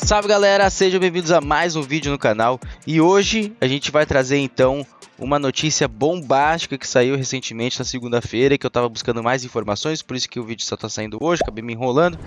Salve galera, sejam bem-vindos a mais um vídeo no canal e hoje a gente vai trazer então uma notícia bombástica que saiu recentemente na segunda-feira, que eu tava buscando mais informações, por isso que o vídeo só tá saindo hoje, acabei me enrolando,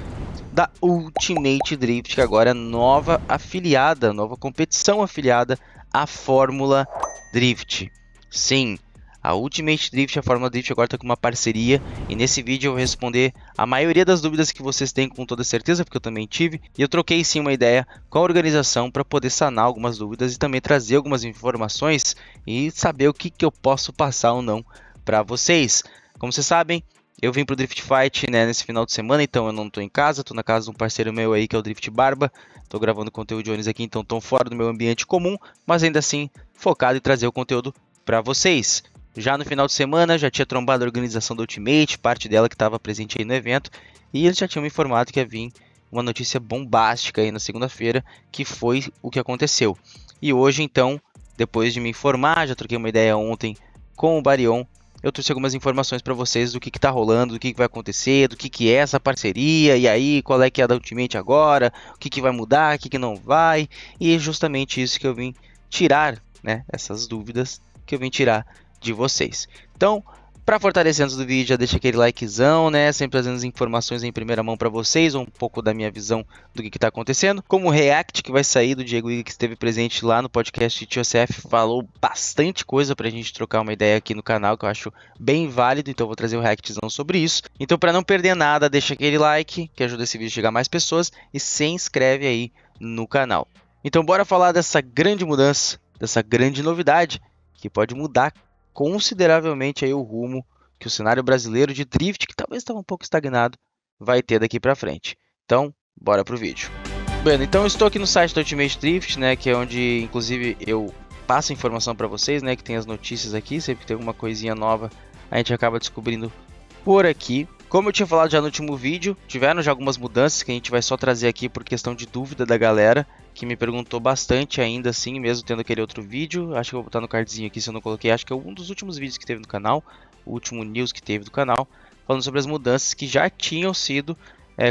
da Ultimate Drift, que agora é nova afiliada, nova competição afiliada à Fórmula Drift. Sim, a Ultimate Drift, a Fórmula Drift agora está com uma parceria e nesse vídeo eu vou responder a maioria das dúvidas que vocês têm com toda certeza, porque eu também tive. E eu troquei sim uma ideia com a organização para poder sanar algumas dúvidas e também trazer algumas informações e saber o que eu posso passar ou não para vocês. Como vocês sabem, eu vim para o Drift Fight nesse final de semana, então eu não estou em casa, estou na casa de um parceiro meu aí que é o Drift Barba. Estou gravando conteúdo de Onis aqui, então estou fora do meu ambiente comum, mas ainda assim focado em trazer o conteúdo para vocês. Já no final de semana, já tinha trombado a organização do Ultimate, parte dela que estava presente aí no evento, e eles já tinham me informado que ia vir uma notícia bombástica aí na segunda-feira, que foi o que aconteceu. E hoje, então, depois de me informar, já troquei uma ideia ontem com o Barion, eu trouxe algumas informações para vocês do que está rolando, do que vai acontecer, do que é essa parceria, e aí, qual é que é a da Ultimate agora, o que vai mudar, o que não vai, e é justamente isso que eu vim tirar, né, essas dúvidas que eu vim tirar de vocês. Então, para fortalecer antes do vídeo, já deixa aquele likezão, né? Sempre trazendo as informações em primeira mão para vocês, um pouco da minha visão do que está acontecendo. Como o React que vai sair do Diego Iga, que esteve presente lá no podcast TOCF, falou bastante coisa para a gente trocar uma ideia aqui no canal, que eu acho bem válido, então vou trazer o Reactzão sobre isso. Então, para não perder nada, deixa aquele like, que ajuda esse vídeo a chegar a mais pessoas, e se inscreve aí no canal. Então, bora falar dessa grande mudança, dessa grande novidade, que pode mudar consideravelmente aí o rumo que o cenário brasileiro de drift, que talvez estava um pouco estagnado, vai ter daqui para frente. Então, bora pro vídeo. Bem, então eu estou aqui no site do Ultimate Drift, né, que é onde inclusive eu passo informação para vocês, né, que tem as notícias aqui, sempre que tem alguma coisinha nova, a gente acaba descobrindo por aqui. Como eu tinha falado já no último vídeo, tiveram já algumas mudanças que a gente vai só trazer aqui por questão de dúvida da galera, que me perguntou bastante ainda assim, mesmo tendo aquele outro vídeo. Acho que eu vou botar no cardzinho aqui se eu não coloquei, acho que é um dos últimos vídeos que teve no canal, o último news que teve do canal, falando sobre as mudanças que já tinham sido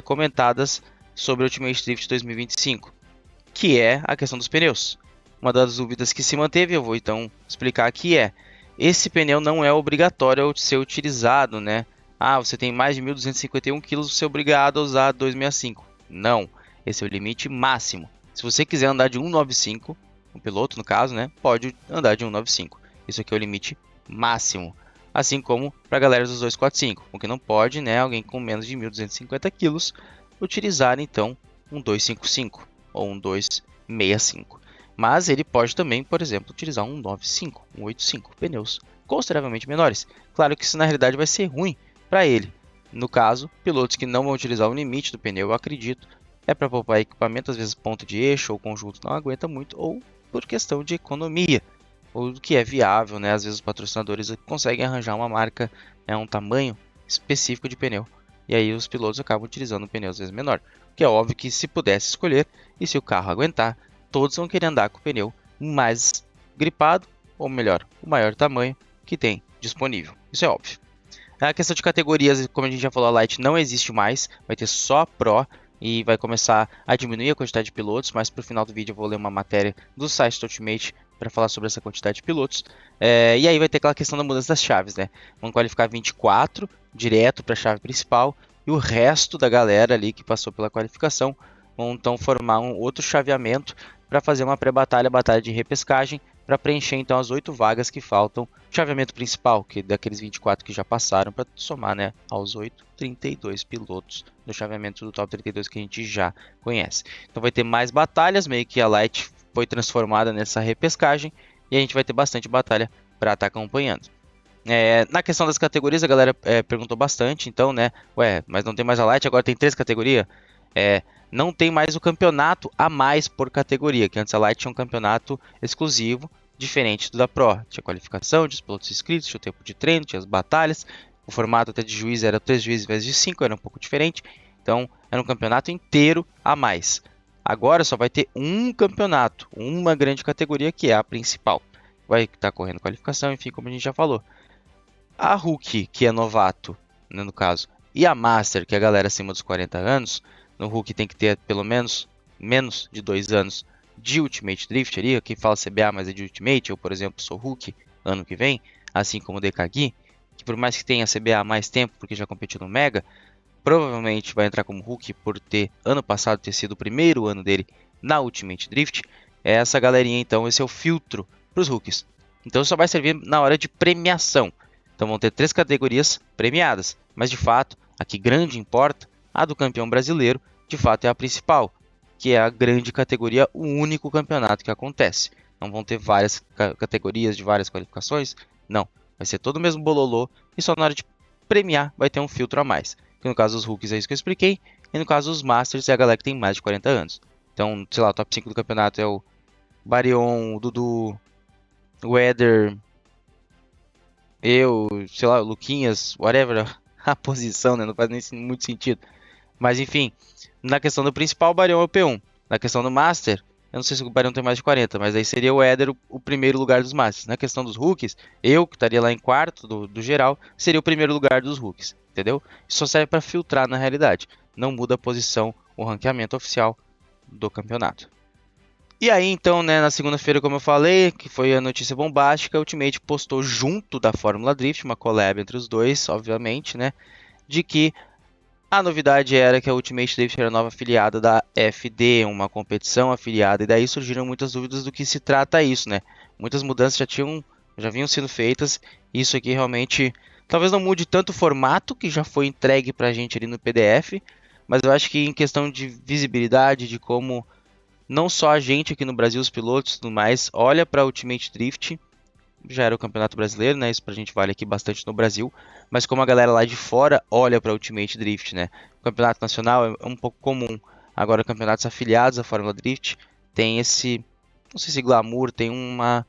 comentadas sobre o Ultimate Drift 2025, que é a questão dos pneus. Uma das dúvidas que se manteve, eu vou então explicar aqui, esse pneu não é obrigatório de ser utilizado, né? Ah, você tem mais de 1.251 kg, você é obrigado a usar 265. Não, esse é o limite máximo. Se você quiser andar de 195, um piloto no caso, né, pode andar de 195. Isso aqui é o limite máximo. Assim como para a galera dos 245, o que não pode, né, alguém com menos de 1.250 kg utilizar então um 255 ou um 265. Mas ele pode também, por exemplo, utilizar um 95, um 85, pneus consideravelmente menores. Claro que isso na realidade vai ser ruim para ele. No caso, pilotos que não vão utilizar o limite do pneu, eu acredito, é para poupar equipamento, às vezes ponto de eixo ou conjunto não aguenta muito, ou por questão de economia, ou do que é viável, né? Às vezes os patrocinadores conseguem arranjar uma marca, um tamanho específico de pneu, e aí os pilotos acabam utilizando um pneu às vezes menor, que é óbvio que se pudesse escolher, e se o carro aguentar, todos vão querer andar com o pneu mais gripado, ou melhor, o maior tamanho que tem disponível, isso é óbvio. A questão de categorias, como a gente já falou, a Light não existe mais, vai ter só Pro e vai começar a diminuir a quantidade de pilotos, mas para o final do vídeo eu vou ler uma matéria do site do Ultimate para falar sobre essa quantidade de pilotos. E aí vai ter aquela questão da mudança das chaves, né? Vão qualificar 24 direto para a chave principal e o resto da galera ali que passou pela qualificação vão então formar um outro chaveamento para fazer uma pré-batalha, batalha de repescagem, para preencher então as 8 vagas que faltam, chaveamento principal, que daqueles 24 que já passaram, para somar, né, aos 8, 32 pilotos do chaveamento do top 32 que a gente já conhece. Então vai ter mais batalhas, meio que a Light foi transformada nessa repescagem, e a gente vai ter bastante batalha para estar acompanhando. Na questão das categorias, a galera perguntou bastante, então, né, mas não tem mais a Light, agora tem 3 categorias? Não tem mais o campeonato a mais por categoria, que antes a Light tinha um campeonato exclusivo, diferente do da Pro. Tinha qualificação, tinha os pilotos inscritos, tinha o tempo de treino, tinha as batalhas, o formato até de juiz era 3 juízes ao invés de 5, era um pouco diferente, então era um campeonato inteiro a mais. Agora só vai ter um campeonato, uma grande categoria que é a principal. Vai estar correndo qualificação, enfim, como a gente já falou. A Rookie, que é novato, no caso, e a Master, que é a galera acima dos 40 anos, no Rookie tem que ter pelo menos menos de 2 anos de Ultimate Drift ali, quem fala CBA, mas é de Ultimate, eu, por exemplo, sou Hulk ano que vem, assim como o DKG, que por mais que tenha CBA há mais tempo, porque já competiu no Mega, provavelmente vai entrar como Hulk por ter, ano passado, ter sido o primeiro ano dele na Ultimate Drift. Essa galerinha, então, esse é o filtro para os Hulks. Então só vai servir na hora de premiação. Então vão ter 3 categorias premiadas, mas de fato, a que grande importa, a do campeão brasileiro, de fato é a principal, que é a grande categoria, o único campeonato que acontece. Não vão ter várias categorias de várias qualificações, não. Vai ser todo o mesmo bololô e só na hora de premiar vai ter um filtro a mais. Que no caso dos Hulks é isso que eu expliquei, e no caso dos Masters é a galera que tem mais de 40 anos. Então, sei lá, o top 5 do campeonato é o Barion, o Dudu, o Éder, eu, sei lá, o Luquinhas, whatever a posição, né? Não faz nem muito sentido. Mas enfim, na questão do principal, o Barion é o P1. Na questão do Master, eu não sei se o Barion tem mais de 40, mas aí seria o Éder o primeiro lugar dos Masters. Na questão dos Rookies, eu, que estaria lá em quarto do geral, seria o primeiro lugar dos Rookies, entendeu? Isso só serve para filtrar na realidade. Não muda a posição, o ranqueamento oficial do campeonato. E aí, então, né, na segunda-feira, como eu falei, que foi a notícia bombástica, a Ultimate postou junto da Fórmula Drift, uma collab entre os dois, obviamente, né, de que a novidade era que a Ultimate Drift era a nova afiliada da FD, uma competição afiliada, e daí surgiram muitas dúvidas do que se trata isso, né? Muitas mudanças já vinham sendo feitas, isso aqui realmente talvez não mude tanto o formato que já foi entregue pra gente ali no PDF, mas eu acho que em questão de visibilidade, de como não só a gente aqui no Brasil, os pilotos e tudo mais, olha para Ultimate Drift, já era o Campeonato Brasileiro, né? Isso pra gente vale aqui bastante no Brasil, mas como a galera lá de fora olha para Ultimate Drift, né? O Campeonato Nacional é um pouco comum. Agora, campeonatos afiliados à Fórmula Drift tem esse, não sei se glamour, tem uma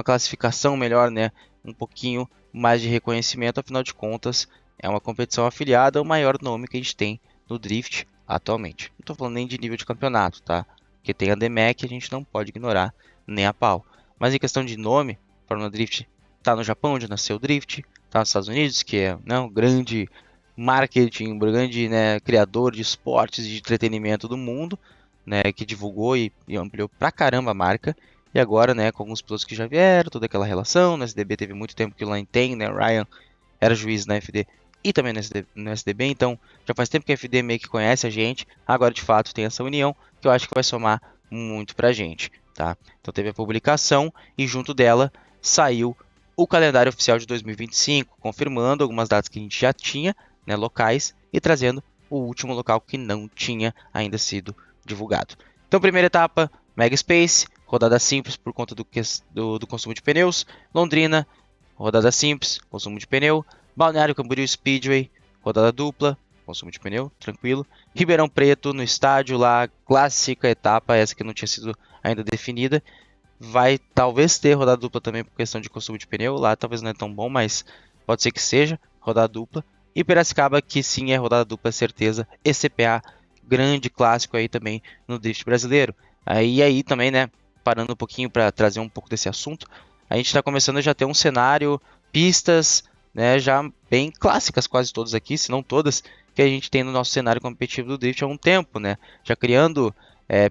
classificação melhor, né? Um pouquinho mais de reconhecimento, afinal de contas, é uma competição afiliada, é o maior nome que a gente tem no Drift atualmente. Não estou falando nem de nível de campeonato, tá? Porque tem a DMEC, a gente não pode ignorar nem a pau. Mas em questão de nome, Fórmula Drift está no Japão, onde nasceu o Drift, está nos Estados Unidos, que é, né, um grande marketing, um grande, né, criador de esportes e de entretenimento do mundo, né, que divulgou e ampliou pra caramba a marca. E agora, né, com alguns pilotos que já vieram, toda aquela relação, no SDB teve muito tempo que o Lane tem, né, o Ryan era juiz na FD e também no SDB, então já faz tempo que a FD meio que conhece a gente, agora de fato tem essa união, que eu acho que vai somar muito pra gente, tá? Então teve a publicação e junto dela saiu o calendário oficial de 2025, confirmando algumas datas que a gente já tinha, né, locais, e trazendo o último local que não tinha ainda sido divulgado. Então, primeira etapa, Mega Space, rodada simples por conta do consumo de pneus. Londrina, rodada simples, consumo de pneu. Balneário Camboriú Speedway, rodada dupla, consumo de pneu, tranquilo. Ribeirão Preto, no estádio lá, clássica etapa, essa que não tinha sido ainda definida. Vai talvez ter rodada dupla também por questão de consumo de pneu. Lá talvez não é tão bom, mas pode ser que seja rodada dupla. E Piracicaba, que sim é rodada dupla, certeza. ECPA, grande clássico aí também no drift brasileiro. Aí também, né, parando um pouquinho para trazer um pouco desse assunto, a gente está começando a já ter um cenário, pistas, né, já bem clássicas quase todas aqui, se não todas, que a gente tem no nosso cenário competitivo do drift há um tempo, né, já criando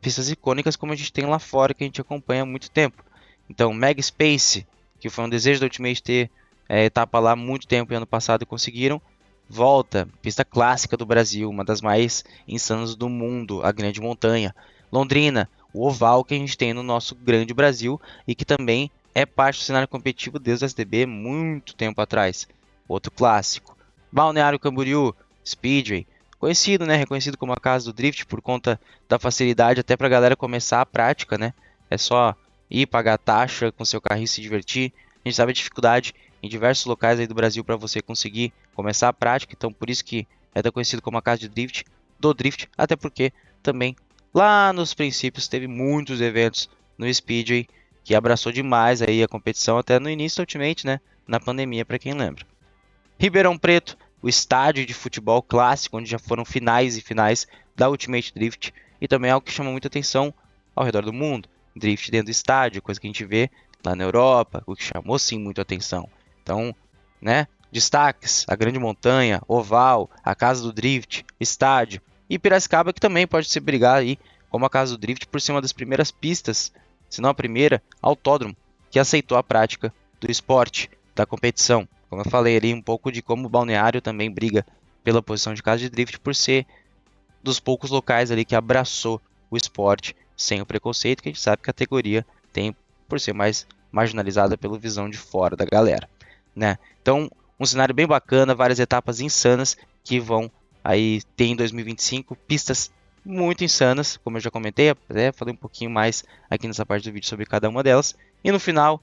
pistas icônicas como a gente tem lá fora, que a gente acompanha há muito tempo. Então, Mega Space, que foi um desejo da Ultimate ter etapa lá há muito tempo e ano passado conseguiram, volta, pista clássica do Brasil, uma das mais insanas do mundo, a Grande Montanha. Londrina, o oval que a gente tem no nosso grande Brasil e que também é parte do cenário competitivo desde o SDB muito tempo atrás. Outro clássico. Balneário Camboriú, Speedway, conhecido, né, reconhecido como a casa do drift por conta da facilidade até para a galera começar a prática, né? É só ir pagar taxa com seu carrinho e se divertir. A gente sabe a dificuldade em diversos locais aí do Brasil para você conseguir começar a prática, então por isso que é tão conhecido como a casa de drift, do drift, até porque também lá nos princípios teve muitos eventos no Speedway que abraçou demais aí a competição até no início da Ultimate, né, na pandemia, para quem lembra. Ribeirão Preto, o estádio de futebol clássico, onde já foram finais e finais da Ultimate Drift, e também é algo que chama muita atenção ao redor do mundo. Drift dentro do estádio, coisa que a gente vê lá na Europa, o que chamou sim muita atenção. Então, né, destaques, a Grande Montanha, Oval, a Casa do Drift, estádio, e Piracicaba, que também pode se brigar aí como a casa do Drift, por ser uma das primeiras pistas, se não a primeira, autódromo, que aceitou a prática do esporte, da competição. Como eu falei ali, um pouco de como o Balneário também briga pela posição de casa de Drift, por ser dos poucos locais ali que abraçou o esporte sem o preconceito que a gente sabe que a categoria tem, por ser mais marginalizada pela visão de fora da galera, né? Então, um cenário bem bacana, várias etapas insanas que vão aí ter em 2025, pistas muito insanas, como eu já comentei, até falei um pouquinho mais aqui nessa parte do vídeo sobre cada uma delas. E no final,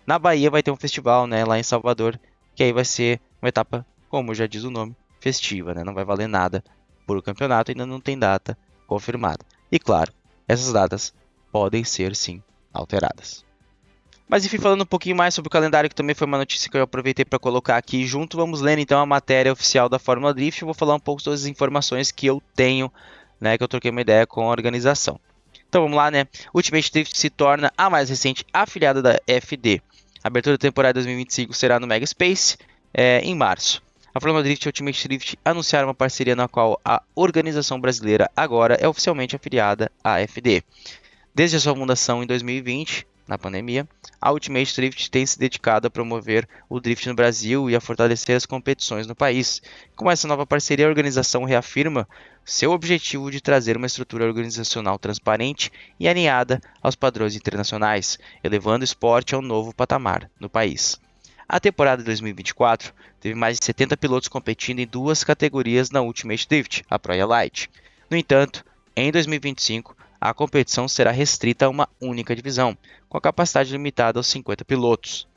na Bahia vai ter um festival, né, lá em Salvador, que aí vai ser uma etapa, como já diz o nome, festiva, né? Não vai valer nada por o campeonato, ainda não tem data confirmada. E claro, essas datas podem ser sim alteradas. Mas enfim, falando um pouquinho mais sobre o calendário, que também foi uma notícia que eu aproveitei para colocar aqui junto, vamos ler então a matéria oficial da Fórmula Drift. Eu vou falar um pouco sobre as informações que eu tenho, né, que eu troquei uma ideia com a organização. Então vamos lá, né? Ultimate Drift se torna a mais recente afiliada da FD. A abertura da temporada 2025 será no Mega Space em março. A Fórmula Drift e a Ultimate Drift anunciaram uma parceria na qual a organização brasileira agora é oficialmente afiliada à FD. Desde a sua fundação em 2020, na pandemia, a Ultimate Drift tem se dedicado a promover o drift no Brasil e a fortalecer as competições no país. Com essa nova parceria, a organização reafirma seu objetivo de trazer uma estrutura organizacional transparente e alinhada aos padrões internacionais, elevando o esporte a um novo patamar no país. A temporada de 2024 teve mais de 70 pilotos competindo em duas categorias na Ultimate Drift, a Pro e a Light. No entanto, em 2025, a competição será restrita a uma única divisão, com a capacidade limitada aos 50 pilotos.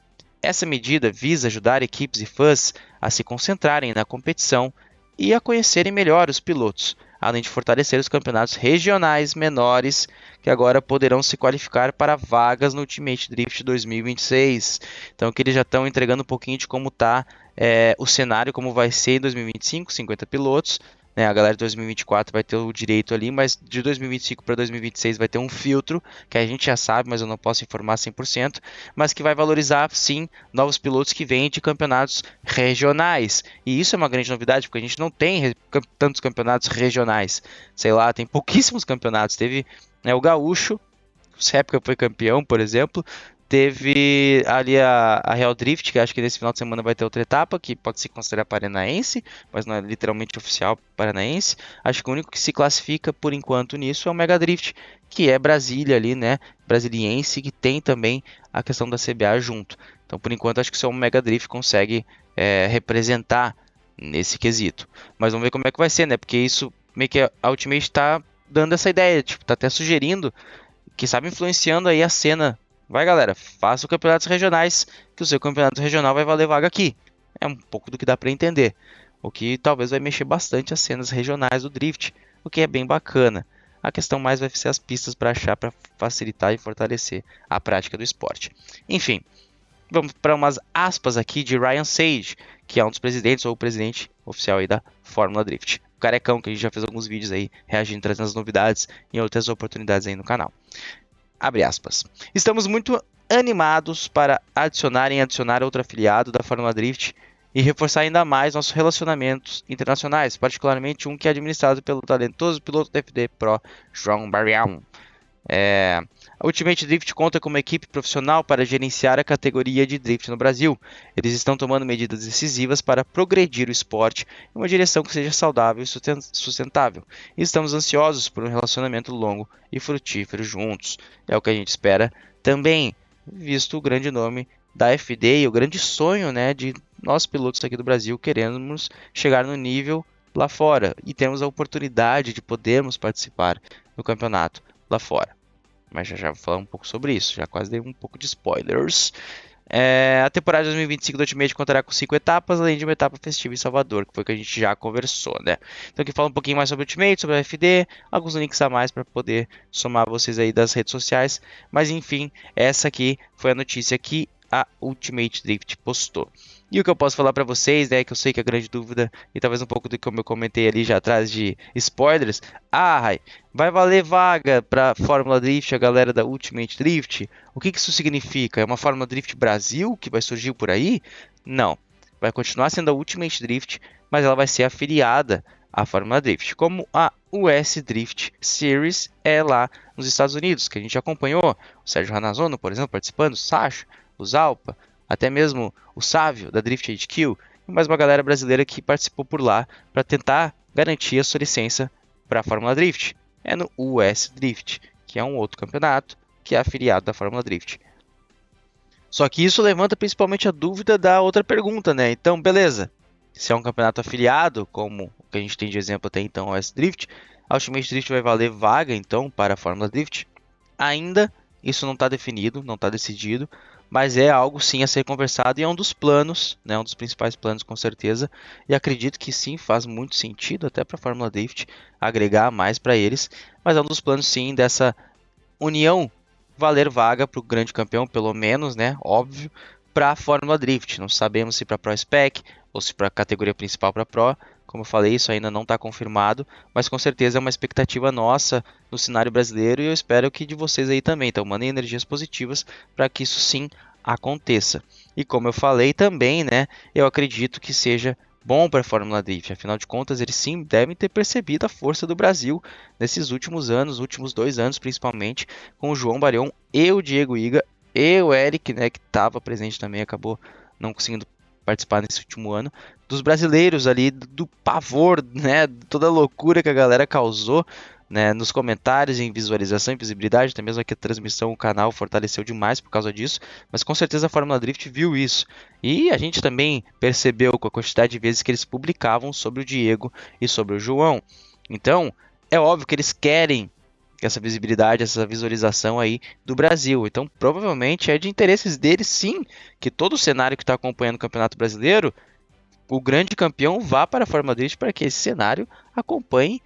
Essa medida visa ajudar equipes e fãs a se concentrarem na competição e a conhecerem melhor os pilotos, além de fortalecer os campeonatos regionais menores que agora poderão se qualificar para vagas no Ultimate Drift 2026. Então que eles já estão entregando um pouquinho de como está o cenário, como vai ser em 2025, 50 pilotos. Né, a galera de 2024 vai ter o direito ali, mas de 2025 para 2026 vai ter um filtro, que a gente já sabe, mas eu não posso informar 100%, mas que vai valorizar, sim, novos pilotos que vêm de campeonatos regionais. E isso é uma grande novidade, porque a gente não tem tantos campeonatos regionais. Sei lá, tem pouquíssimos campeonatos. Teve o Gaúcho, o época foi campeão, por exemplo. Teve ali a Real Drift, que acho que nesse final de semana vai ter outra etapa, que pode se considerar paranaense, mas não é literalmente oficial paranaense. Acho que o único que se classifica por enquanto nisso é o Mega Drift, que é Brasília ali, né? Brasiliense, que tem também a questão da CBA junto. Então, por enquanto, acho que só o Mega Drift consegue representar nesse quesito. Mas vamos ver como é que vai ser, né? Porque isso meio que a Ultimate está dando essa ideia, tipo, tá até sugerindo, que sabe, influenciando aí a cena. Vai, galera, faça campeonatos regionais, que o seu campeonato regional vai valer vaga aqui. É um pouco do que dá para entender. O que talvez vai mexer bastante as cenas regionais do Drift, o que é bem bacana. A questão mais vai ser as pistas para achar, para facilitar e fortalecer a prática do esporte. Enfim, vamos para umas aspas aqui de Ryan Sage, que é um dos presidentes ou o presidente oficial aí da Fórmula Drift. O carecão, que a gente já fez alguns vídeos aí reagindo, trazendo as novidades e outras oportunidades aí no canal. Abre aspas. Estamos muito animados para adicionar outro afiliado da Fórmula Drift e reforçar ainda mais nossos relacionamentos internacionais, particularmente um que é administrado pelo talentoso piloto da FD Pro, João Barrião. A Ultimate Drift conta com uma equipe profissional para gerenciar a categoria de Drift no Brasil. Eles estão tomando medidas decisivas para progredir o esporte em uma direção que seja saudável e sustentável. E estamos ansiosos por um relacionamento longo e frutífero juntos. É o que a gente espera também, visto o grande nome da FD e o grande sonho, né, de nós pilotos aqui do Brasil queremos chegar no nível lá fora. E temos a oportunidade de podermos participar do campeonato lá fora. Mas já vou falar um pouco sobre isso, já quase dei um pouco de spoilers. A temporada de 2025 do Ultimate contará com 5 etapas, além de uma etapa festiva em Salvador, que foi o que a gente já conversou, né? Então aqui fala um pouquinho mais sobre o Ultimate, sobre a FD, alguns links a mais para poder somar vocês aí das redes sociais. Mas enfim, essa aqui foi a notícia que a Ultimate Drift postou. E o que eu posso falar para vocês, né, que eu sei que a grande dúvida, e talvez um pouco do que eu comentei ali já atrás de spoilers, vai valer vaga para Fórmula Drift, a galera da Ultimate Drift? O que isso significa? É uma Fórmula Drift Brasil que vai surgir por aí? Não, vai continuar sendo a Ultimate Drift, mas ela vai ser afiliada à Fórmula Drift. Como a US Drift Series é lá nos Estados Unidos, que a gente acompanhou o Sérgio Ranazono, por exemplo, participando, o Sacha, o Zalpa, até mesmo o Sávio da Drift HQ, e mais uma galera brasileira que participou por lá para tentar garantir a sua licença para a Fórmula Drift. É no US Drift, que é um outro campeonato que é afiliado da Fórmula Drift. Só que isso levanta principalmente a dúvida da outra pergunta, né? Então, beleza, se é um campeonato afiliado, como o que a gente tem de exemplo até então, o US Drift, a Ultimate Drift vai valer vaga então para a Fórmula Drift? Ainda isso não está definido, não está decidido, mas é algo sim a ser conversado e é um dos planos, né, um dos principais planos com certeza, e acredito que sim, faz muito sentido até para a Fórmula Drift agregar mais para eles, mas é um dos planos sim dessa união valer vaga para o grande campeão, pelo menos, né, óbvio, para a Fórmula Drift. Não sabemos se para Pro Spec ou se para a categoria principal para Pro. Como eu falei, isso ainda não está confirmado, mas com certeza é uma expectativa nossa no cenário brasileiro e eu espero que de vocês aí também. Então, mandem energias positivas para que isso sim aconteça. E como eu falei também, né, eu acredito que seja bom para a Fórmula Drift. Afinal de contas, eles sim devem ter percebido a força do Brasil nesses últimos anos, últimos 2 anos principalmente, com o João Barion e o Diego Iga e o Eric, né, que estava presente também, acabou não conseguindo participar nesse último ano, dos brasileiros ali, do pavor, né, toda a loucura que a galera causou, né, nos comentários, em visualização e visibilidade, até mesmo aqui a transmissão, o canal fortaleceu demais por causa disso, mas com certeza a Fórmula Drift viu isso, e a gente também percebeu com a quantidade de vezes que eles publicavam sobre o Diego e sobre o João. Então, é óbvio que eles querem essa visibilidade, essa visualização aí do Brasil. Então, provavelmente é de interesses deles, sim, que todo o cenário que está acompanhando o Campeonato Brasileiro, o grande campeão vá para a Fórmula Drift para que esse cenário acompanhe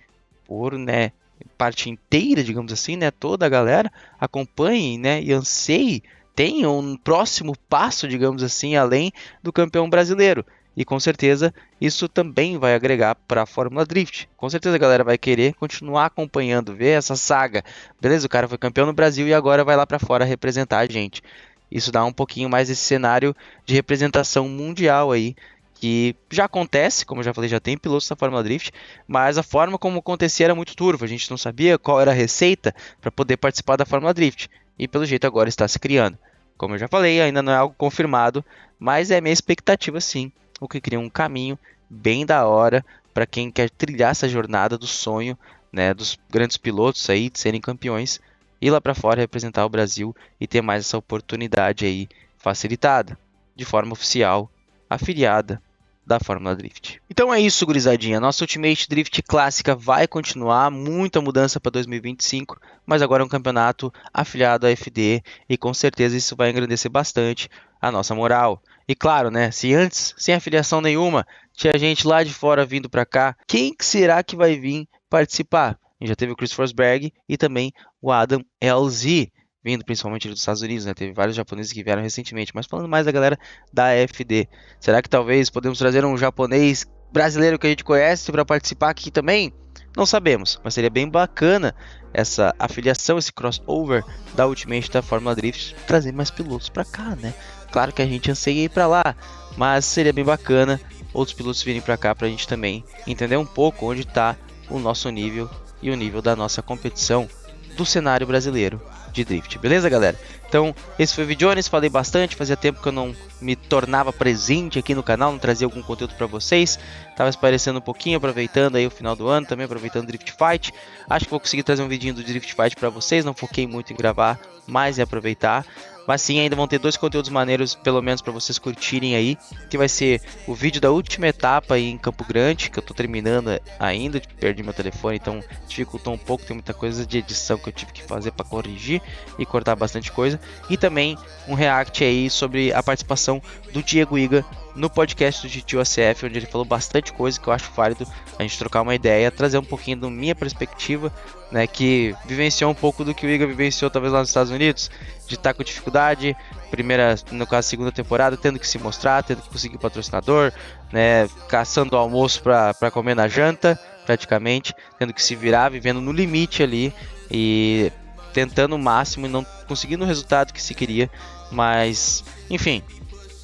por, né, parte inteira, digamos assim, né, toda a galera acompanhe, né, e anseie, tenha um próximo passo, digamos assim, além do campeão brasileiro. E com certeza isso também vai agregar para a Fórmula Drift. Com certeza a galera vai querer continuar acompanhando, ver essa saga. Beleza, o cara foi campeão no Brasil e agora vai lá para fora representar a gente. Isso dá um pouquinho mais esse cenário de representação mundial aí, que já acontece, como eu já falei, já tem pilotos da Fórmula Drift, mas a forma como acontecia era muito turva. A gente não sabia qual era a receita para poder participar da Fórmula Drift. E pelo jeito agora está se criando. Como eu já falei, ainda não é algo confirmado, mas é minha expectativa sim, o que cria um caminho bem da hora para quem quer trilhar essa jornada do sonho, né, dos grandes pilotos aí de serem campeões, ir lá para fora representar o Brasil e ter mais essa oportunidade aí facilitada, de forma oficial, afiliada da Fórmula Drift. Então é isso, gurizadinha. Nossa Ultimate Drift clássica vai continuar, muita mudança para 2025, mas agora é um campeonato afiliado à FD e com certeza isso vai engrandecer bastante a nossa moral. E claro, né, se antes, sem afiliação nenhuma, tinha gente lá de fora vindo para cá, quem será que vai vir participar? A gente já teve o Chris Forsberg e também o Adam LZ, vindo principalmente dos Estados Unidos, né? Teve vários japoneses que vieram recentemente, mas falando mais da galera da FD. Será que talvez podemos trazer um japonês brasileiro que a gente conhece para participar aqui também? Não sabemos, mas seria bem bacana essa afiliação, esse crossover da Ultimate da Fórmula Drift, trazer mais pilotos para cá, né? Claro que a gente anseia ir para lá, mas seria bem bacana outros pilotos virem para cá para a gente também entender um pouco onde está o nosso nível e o nível da nossa competição do cenário brasileiro de drift, beleza, galera? Então, esse foi o Vidiones, falei bastante, fazia tempo que eu não me tornava presente aqui no canal, não trazia algum conteúdo para vocês, tava esparecendo um pouquinho, aproveitando aí o final do ano, também aproveitando o Drift Fight, acho que vou conseguir trazer um vidinho do Drift Fight para vocês, não foquei muito em gravar, mas em aproveitar, mas sim, ainda vão ter 2 conteúdos maneiros, pelo menos para vocês curtirem aí, que vai ser o vídeo da última etapa aí em Campo Grande, que eu tô terminando ainda, perdi meu telefone, então dificultou um pouco, tem muita coisa de edição que eu tive que fazer para corrigir e cortar bastante coisa, e também um react aí sobre a participação do Diego Iga no podcast do GT USF, onde ele falou bastante coisa que eu acho válido a gente trocar uma ideia, trazer um pouquinho da minha perspectiva, né, que vivenciou um pouco do que o Iga vivenciou talvez lá nos Estados Unidos, de estar com dificuldade, primeira, no caso segunda temporada, tendo que se mostrar, tendo que conseguir patrocinador, né, caçando o almoço para comer na janta, praticamente, tendo que se virar, vivendo no limite ali e tentando o máximo e não conseguindo o resultado que se queria, mas enfim,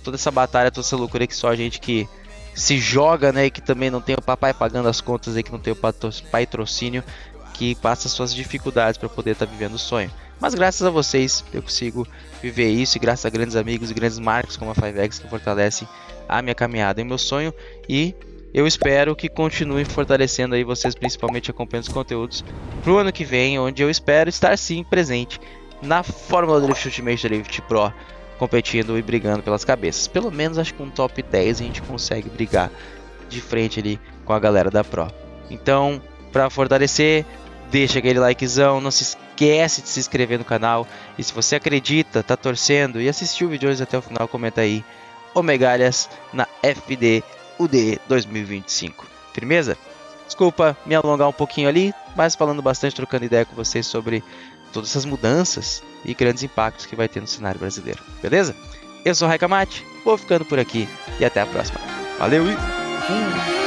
toda essa batalha, toda essa loucura que só a gente que se joga, né, e que também não tem o papai pagando as contas aí, que não tem o patrocínio, que passa suas dificuldades para poder estar vivendo o sonho. Mas graças a vocês eu consigo viver isso, e graças a grandes amigos e grandes marcas como a 5X, que fortalecem a minha caminhada e meu sonho. E eu espero que continuem fortalecendo aí vocês, principalmente acompanhando os conteúdos pro ano que vem, onde eu espero estar sim presente na Fórmula Drift Ultimate Drift Pro, competindo e brigando pelas cabeças. Pelo menos acho que um top 10 a gente consegue brigar de frente ali com a galera da Pro. Então, para fortalecer, deixa aquele likezão, não se esquece de se inscrever no canal. E se você acredita, tá torcendo e assistiu o vídeo hoje até o final, comenta aí: Omegalhas na FD UD 2025. Firmeza? Desculpa me alongar um pouquinho ali, mas falando bastante, trocando ideia com vocês sobre todas essas mudanças e grandes impactos que vai ter no cenário brasileiro. Beleza? Eu sou o Raikkamati, vou ficando por aqui e até a próxima. Valeu e...